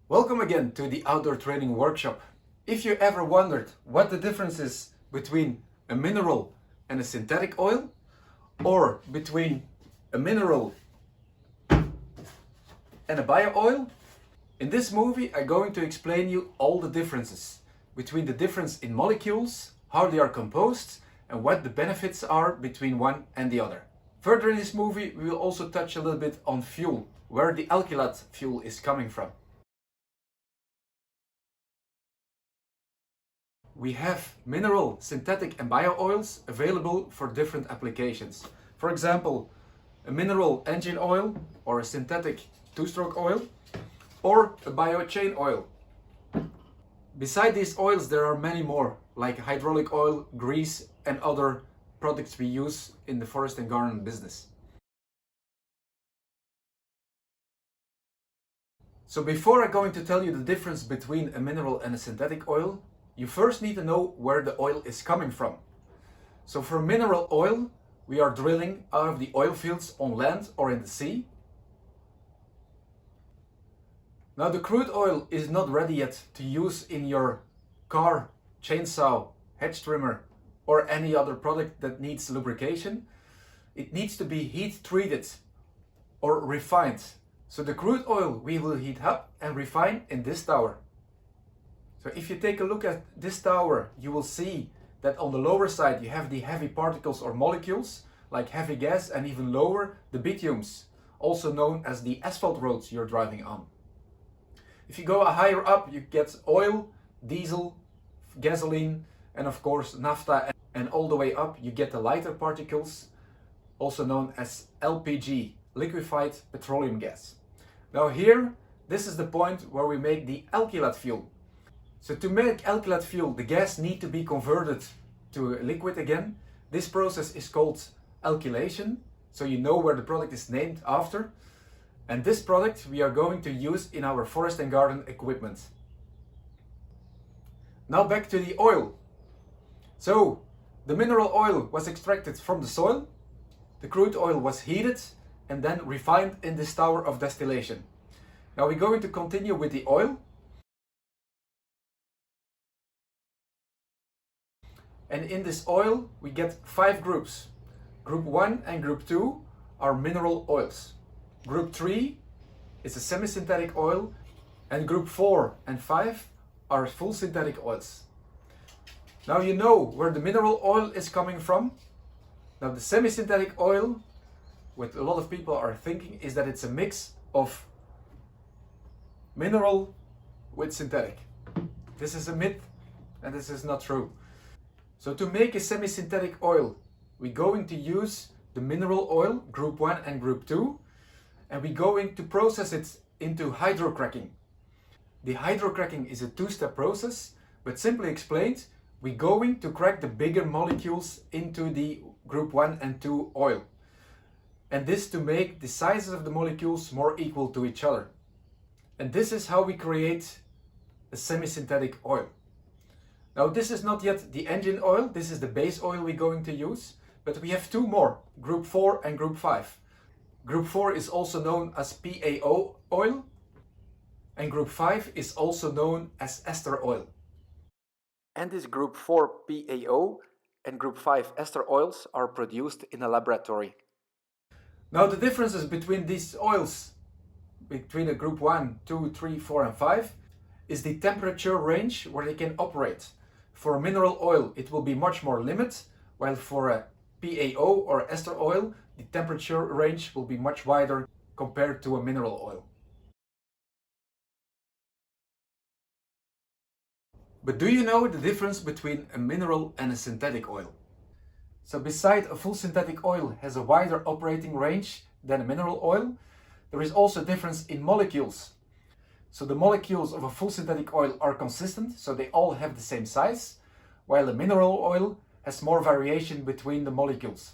Welcome again to the Outdoor Training Workshop. If you ever wondered what the difference is between a mineral and a synthetic oil, or between a mineral and a bio oil, in this movie I'm going to explain you all the differences between the difference in molecules, how they are composed, and what the benefits are between one and the other. Further in this movie we will also touch a little bit on fuel, where the alkylate fuel is coming from. We have mineral, synthetic and bio oils available for different applications. For example, a mineral engine oil or a synthetic two-stroke oil or a bio chain oil. Beside these oils there are many more, like hydraulic oil, grease and other products we use in the forest and garden business. So before I'm going to tell you the difference between a mineral and a synthetic oil, you first need to know where the oil is coming from. So for mineral oil, we are drilling out of the oil fields on land or in the sea. Now the crude oil is not ready yet to use in your car, chainsaw, hedge trimmer or any other product that needs lubrication. It needs to be heat treated or refined. So the crude oil we will heat up and refine in this tower. So if you take a look at this tower, you will see that on the lower side you have the heavy particles or molecules like heavy gas, and even lower the bitumes, also known as the asphalt roads you're driving on. If you go higher up, you get oil, diesel, gasoline and of course naphtha, and all the way up you get the lighter particles, also known as LPG, liquefied petroleum gas. Now here, this is the point where we make the alkylate fuel. So to make alkylate fuel, the gas need to be converted to a liquid again. This process is called alkylation, so you know where the product is named after. And this product we are going to use in our forest and garden equipment. Now back to the oil. So the mineral oil was extracted from the soil, the crude oil was heated and then refined in this tower of distillation. Now we're going to continue with the oil. And in this oil we get 5 groups. Group 1 and Group 2 are mineral oils. Group 3 is a semi-synthetic oil, and Group 4 and 5 are full synthetic oils. Now you know where the mineral oil is coming from. Now the semi-synthetic oil, what a lot of people are thinking, is that it's a mix of mineral with synthetic. This is a myth and this is not true. So to make a semi-synthetic oil, we're going to use the mineral oil, Group 1 and Group 2, and we're going to process it into hydrocracking. The hydrocracking is a 2-step process, but simply explained, we're going to crack the bigger molecules into the Group 1 and 2 oil. And this to make the sizes of the molecules more equal to each other. And this is how we create a semi-synthetic oil. Now this is not yet the engine oil, this is the base oil we're going to use, but we have 2 more, Group 4 and Group 5. Group 4 is also known as PAO oil, and Group 5 is also known as ester oil. And this Group 4 PAO and Group 5 ester oils are produced in a laboratory. Now the differences between these oils, between the Group 1, 2, 3, 4 and 5, is the temperature range where they can operate. For a mineral oil it will be much more limited, while for a PAO or ester oil the temperature range will be much wider compared to a mineral oil. But do you know the difference between a mineral and a synthetic oil? So beside a full synthetic oil has a wider operating range than a mineral oil, there is also a difference in molecules. So the molecules of a full synthetic oil are consistent, so they all have the same size, while a mineral oil has more variation between the molecules.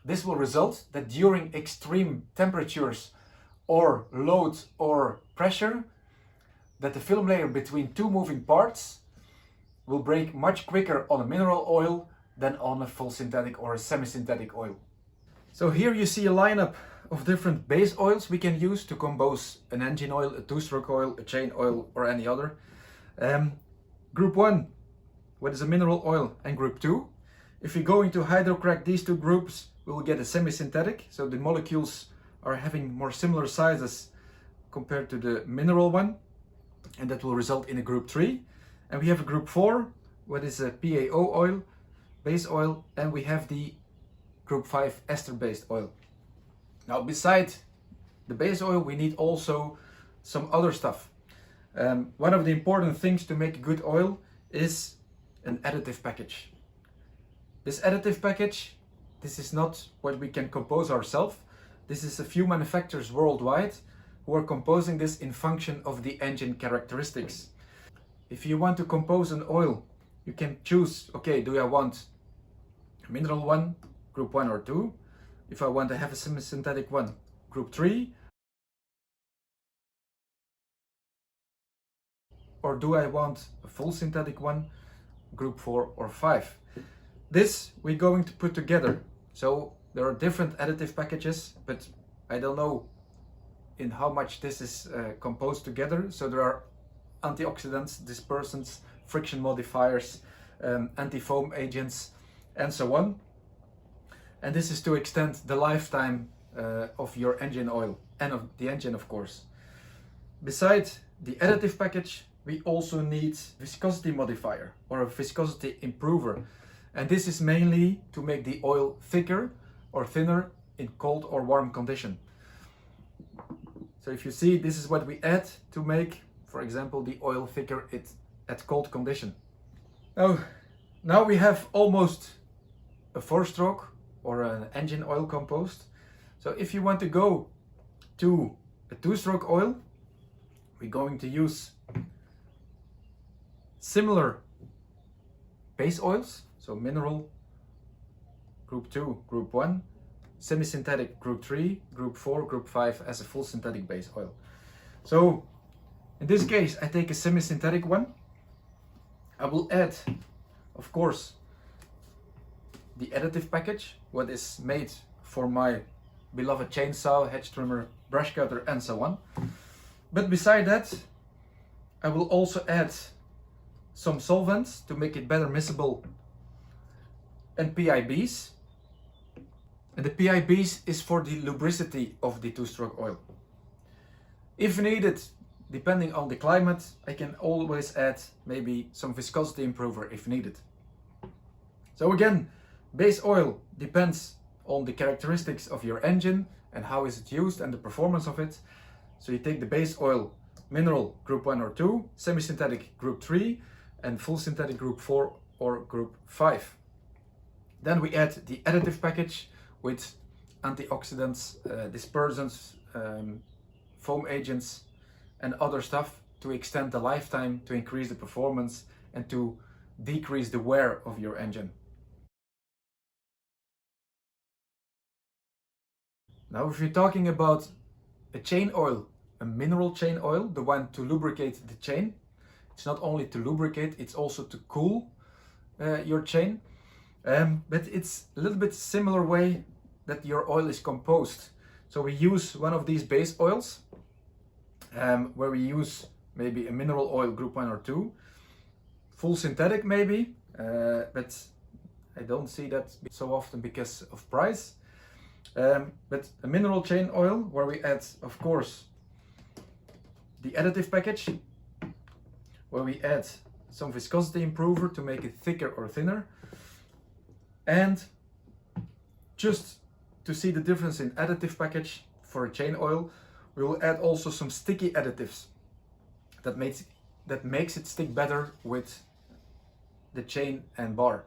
This will result that during extreme temperatures or load or pressure, that the film layer between 2 moving parts will break much quicker on a mineral oil than on a full synthetic or a semi-synthetic oil. So here you see a lineup of different base oils we can use to compose an engine oil, a two-stroke oil, a chain oil, or any other. Group 1, what is a mineral oil, and group 2. If we go into hydrocrack these two groups, we will get a semi-synthetic, so the molecules are having more similar sizes compared to the mineral one, and that will result in a group 3. And we have a group 4, what is a PAO oil, base oil, and we have the group 5 ester-based oil. Now, beside the base oil, we need also some other stuff. One of the important things to make a good oil is an additive package. This additive package, this is not what we can compose ourselves. This is a few manufacturers worldwide who are composing this in function of the engine characteristics. If you want to compose an oil, you can choose, okay, do I want a mineral one, group 1 or 2? If I want to have a semi-synthetic one, group 3? Or do I want a full synthetic one, group 4 or 5? This we're going to put together. So there are different additive packages, but I don't know in how much this is composed together. So there are antioxidants, dispersants, friction modifiers, anti-foam agents, and so on. And this is to extend the lifetime of your engine oil and of the engine, of course. Besides the additive package, we also need viscosity modifier or a viscosity improver. And this is mainly to make the oil thicker or thinner in cold or warm condition. So if you see, this is what we add to make, for example, the oil thicker at cold condition. Now we have almost a 4-stroke or an engine oil composed. So if you want to go to a 2-stroke oil, we're going to use similar base oils. So mineral, group 2, group 1, semi-synthetic, group 3, group 4, group 5 as a full synthetic base oil. So in this case, I take a semi-synthetic one. I will add, of course, the additive package, what is made for my beloved chainsaw, hedge trimmer, brush cutter, and so on. But beside that, I will also add some solvents to make it better miscible, and PIBs. And the PIBs is for the lubricity of the 2-stroke oil. If needed, depending on the climate, I can always add maybe some viscosity improver if needed. So again, base oil depends on the characteristics of your engine and how is it used and the performance of it. So you take the base oil, mineral, group 1 or 2, semi-synthetic, group 3, and full synthetic, group 4 or group 5. Then we add the additive package with antioxidants, dispersants, foam agents, and other stuff to extend the lifetime, to increase the performance, and to decrease the wear of your engine. Now, if you're talking about a chain oil, a mineral chain oil, the one to lubricate the chain, it's not only to lubricate, it's also to cool your chain. But it's a little bit similar way that your oil is composed. So we use one of these base oils, where we use maybe a mineral oil, group 1 or 2, full synthetic maybe, but I don't see that so often because of price. But a mineral chain oil where we add, of course, the additive package, where we add some viscosity improver to make it thicker or thinner. And just to see the difference in additive package for a chain oil, we will add also some sticky additives that makes it stick better with the chain and bar.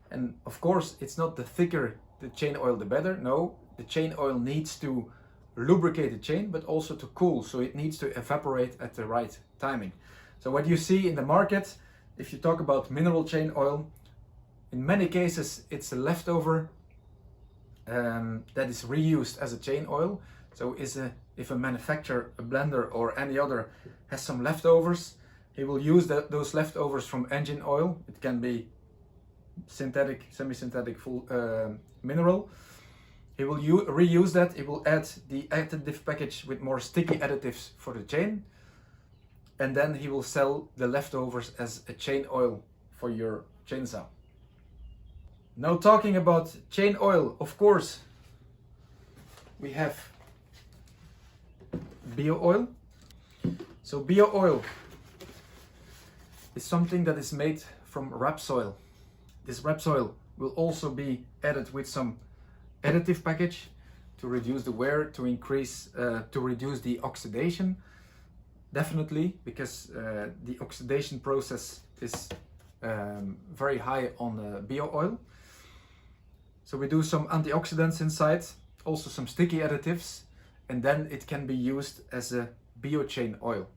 And of course, it's not the thicker the chain oil, the better. No, the chain oil needs to lubricate the chain, but also to cool. So it needs to evaporate at the right timing. So what you see in the market, if you talk about mineral chain oil, in many cases it's a leftover that is reused as a chain oil. So if a manufacturer, a blender or any other has some leftovers, he will use those leftovers from engine oil. It can be synthetic, semi-synthetic, full mineral, He will reuse that, he will add the additive package with more sticky additives for the chain, and then he will sell the leftovers as a chain oil for your chainsaw. Now talking about chain oil, of course, we have bio oil. So bio oil is something that is made from Rapsoil. This Rapsoil will also be added with some additive package to reduce the wear, to reduce the oxidation, definitely, because the oxidation process is very high on bio oil. So we do some antioxidants inside, also some sticky additives, and then it can be used as a biochain oil.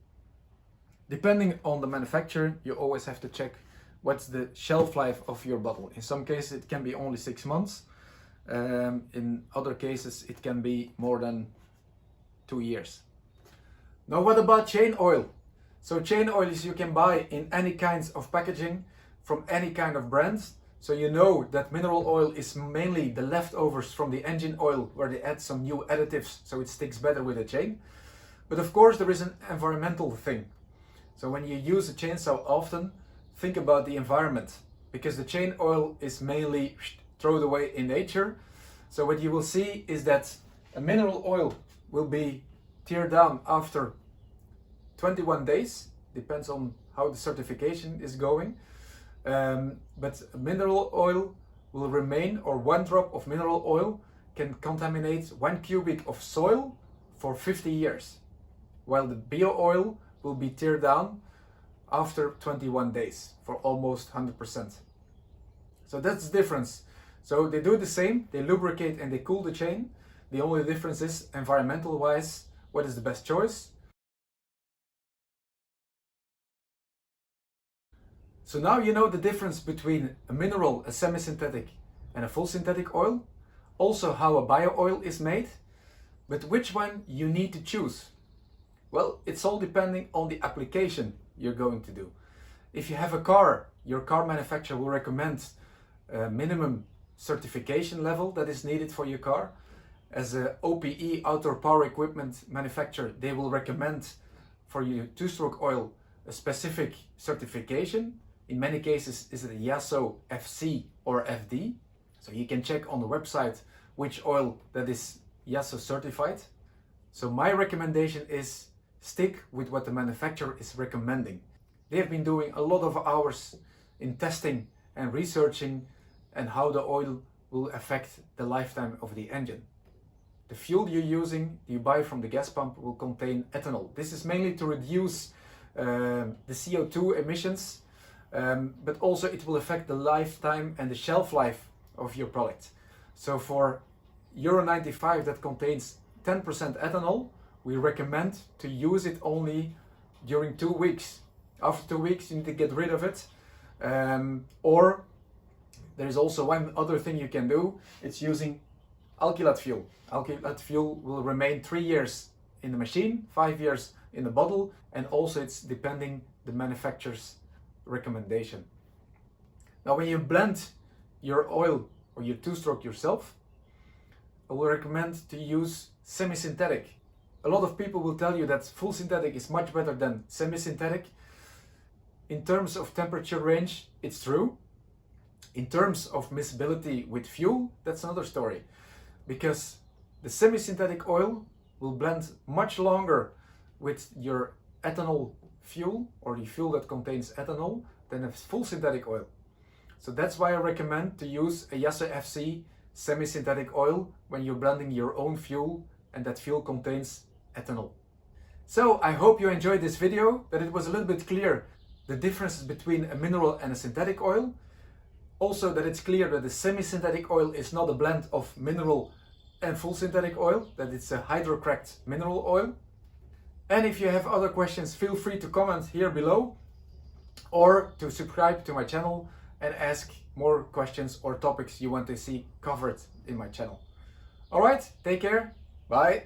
Depending on the manufacturer, you always have to check what's the shelf life of your bottle. In some cases it can be only 6 months. In other cases it can be more than 2 years. Now what about chain oil? So chain oils you can buy in any kinds of packaging from any kind of brands. So you know that mineral oil is mainly the leftovers from the engine oil where they add some new additives so it sticks better with the chain. But of course there is an environmental thing. So when you use a chainsaw often, think about the environment, because the chain oil is mainly thrown away in nature. So what you will see is that a mineral oil will be teared down after 21 days, depends on how the certification is going. But mineral oil will remain, or 1 drop of mineral oil can contaminate 1 cubic of soil for 50 years, while the bio oil will be teared down after 21 days for almost 100%. So that's the difference. So they do the same, they lubricate and they cool the chain. The only difference is, environmental wise, what is the best choice? So now you know the difference between a mineral, a semi-synthetic and a full synthetic oil. Also how a bio oil is made. But which one you need to choose? Well, it's all depending on the application you're going to do. If you have a car, your car manufacturer will recommend a minimum certification level that is needed for your car. As a OPE, outdoor power equipment manufacturer, they will recommend for your two-stroke oil a specific certification. In many cases, is it a Yasso FC or FD? So you can check on the website which oil that is Yasso certified. So my recommendation is stick with what the manufacturer is recommending. They have been doing a lot of hours in testing and researching and how the oil will affect the lifetime of the engine. The fuel you're using, you buy from the gas pump, will contain ethanol. This is mainly to reduce the CO2 emissions, but also it will affect the lifetime and the shelf life of your product. So for Euro 95 that contains 10% ethanol, we recommend to use it only during 2 weeks. After 2 weeks you need to get rid of it. Or there is also one other thing you can do. It's using alkylate fuel. Alkylate fuel will remain 3 years in the machine, 5 years in the bottle, and also it's depending the manufacturer's recommendation. Now when you blend your oil or your two-stroke yourself, I will recommend to use semi-synthetic. A lot of people will tell you that full synthetic is much better than semi-synthetic. In terms of temperature range, it's true. In terms of miscibility with fuel, that's another story. Because the semi-synthetic oil will blend much longer with your ethanol fuel, or the fuel that contains ethanol, than a full synthetic oil. So that's why I recommend to use a Yasso FC semi-synthetic oil when you're blending your own fuel and that fuel contains ethanol. So I hope you enjoyed this video, that it was a little bit clear the differences between a mineral and a synthetic oil. Also that it's clear that the semi-synthetic oil is not a blend of mineral and full synthetic oil, that it's a hydrocracked mineral oil. And if you have other questions, feel free to comment here below or to subscribe to my channel and ask more questions or topics you want to see covered in my channel. Alright, take care, bye!